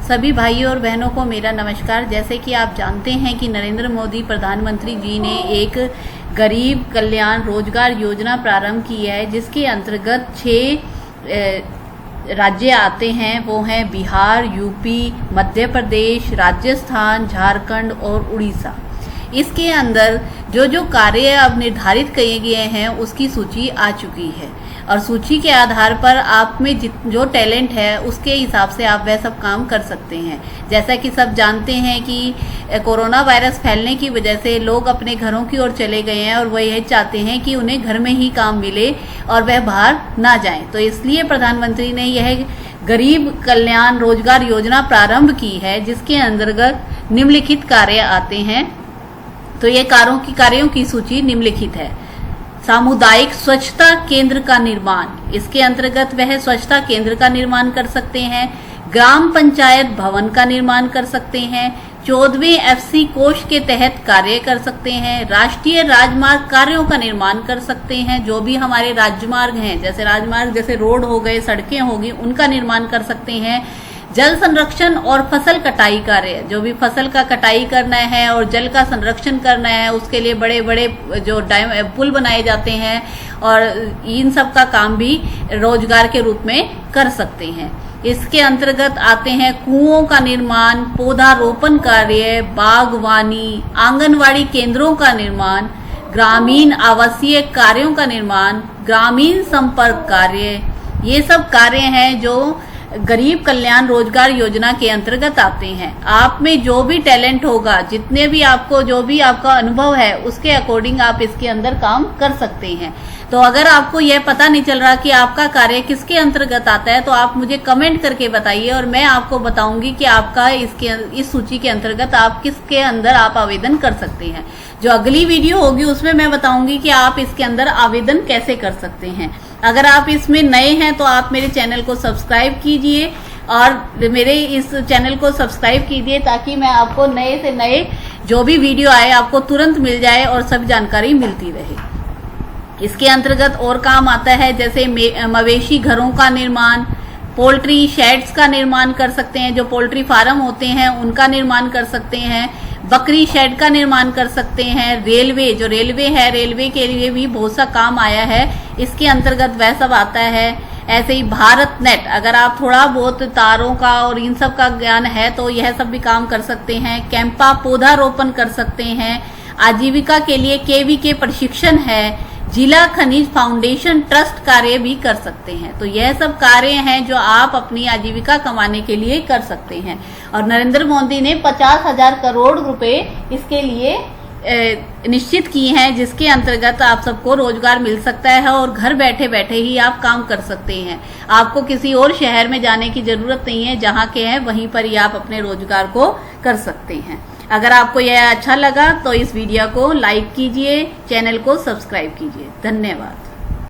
सभी भाइयों और बहनों को मेरा नमस्कार। जैसे कि आप जानते हैं कि नरेंद्र मोदी प्रधानमंत्री जी ने एक गरीब कल्याण रोजगार योजना प्रारंभ की है, जिसके अंतर्गत 6 राज्य आते हैं। वो हैं बिहार, यूपी, मध्य प्रदेश, राजस्थान, झारखंड और उड़ीसा। इसके अंदर जो कार्य अब निर्धारित किए गए हैं उसकी सूची आ चुकी है और सूची के आधार पर आप में जो टैलेंट है उसके हिसाब से आप वह सब काम कर सकते हैं। जैसा कि सब जानते हैं कि कोरोना वायरस फैलने की वजह से लोग अपने घरों की ओर चले गए हैं और वह यही चाहते हैं कि उन्हें घर में ही काम मिले और वह बाहर ना जाएं। तो इसलिए प्रधानमंत्री ने यह गरीब कल्याण रोजगार योजना प्रारंभ की है, जिसके अंतर्गत निम्नलिखित कार्य आते हैं। तो ये कार्यों की सूची निम्नलिखित है। सामुदायिक स्वच्छता केंद्र का निर्माण, इसके अंतर्गत वह स्वच्छता केंद्र का निर्माण कर सकते हैं। ग्राम पंचायत भवन का निर्माण कर सकते हैं। 14वें FC कोष के तहत कार्य कर सकते हैं। राष्ट्रीय राजमार्ग कार्यों का निर्माण कर सकते हैं। जो भी हमारे राजमार्ग हैं, जैसे रोड हो गए, सड़कें होगी, उनका निर्माण कर सकते हैं। जल संरक्षण और फसल कटाई कार्य, जो भी फसल का कटाई करना है और जल का संरक्षण करना है, उसके लिए बड़े बड़े जो पुल बनाए जाते हैं और इन सब का काम भी रोजगार के रूप में कर सकते हैं। इसके अंतर्गत आते हैं कुओं का निर्माण, पौधारोपण कार्य, बागवानी, आंगनवाड़ी केंद्रों का निर्माण, ग्रामीण आवासीय कार्यों का निर्माण, ग्रामीण संपर्क कार्य। ये सब कार्य हैं जो गरीब कल्याण रोजगार योजना के अंतर्गत आते हैं। आप में जो भी टैलेंट होगा, जो भी आपका अनुभव है, उसके अकॉर्डिंग आप इसके अंदर काम कर सकते हैं। तो अगर आपको यह पता नहीं चल रहा कि आपका कार्य किसके अंतर्गत आता है, तो आप मुझे कमेंट करके बताइए और मैं आपको बताऊंगी कि आपका इस सूची के अंतर्गत आप किसके अंदर आप आवेदन कर सकते हैं। जो अगली वीडियो होगी उसमें मैं बताऊंगी कि आप इसके अंदर आवेदन कैसे कर सकते हैं। अगर आप इसमें नए हैं तो आप मेरे चैनल को सब्सक्राइब कीजिए और मेरे इस चैनल को सब्सक्राइब कीजिए, ताकि मैं आपको नए से नए जो भी वीडियो आए आपको तुरंत मिल जाए और सब जानकारी मिलती रहे। इसके अंतर्गत और काम आता है जैसे मवेशी घरों का निर्माण, पोल्ट्री शेड्स का निर्माण कर सकते हैं। जो पोल्ट्री फार्म होते हैं उनका निर्माण कर सकते हैं। बकरी शेड का निर्माण कर सकते हैं। रेलवे के लिए भी बहुत सा काम आया है, इसके अंतर्गत वह सब आता है। ऐसे ही भारत नेट, अगर आप थोड़ा बहुत तारों का और इन सब का ज्ञान है तो यह सब भी काम कर सकते हैं। कैंपा पौधारोपण कर सकते हैं। आजीविका के लिए KVK प्रशिक्षण है। जिला खनिज फाउंडेशन ट्रस्ट कार्य भी कर सकते हैं। तो यह सब कार्य हैं जो आप अपनी आजीविका कमाने के लिए कर सकते हैं। और नरेंद्र मोदी ने 50,000 करोड़ रुपए इसके लिए निश्चित किए हैं, जिसके अंतर्गत आप सबको रोजगार मिल सकता है और घर बैठे बैठे ही आप काम कर सकते हैं। आपको किसी और शहर में जाने की जरूरत नहीं है, जहाँ के हैं वहीं पर ही आप अपने रोजगार को कर सकते हैं। अगर आपको यह अच्छा लगा तो इस वीडियो को लाइक कीजिए, चैनल को सब्सक्राइब कीजिए। धन्यवाद।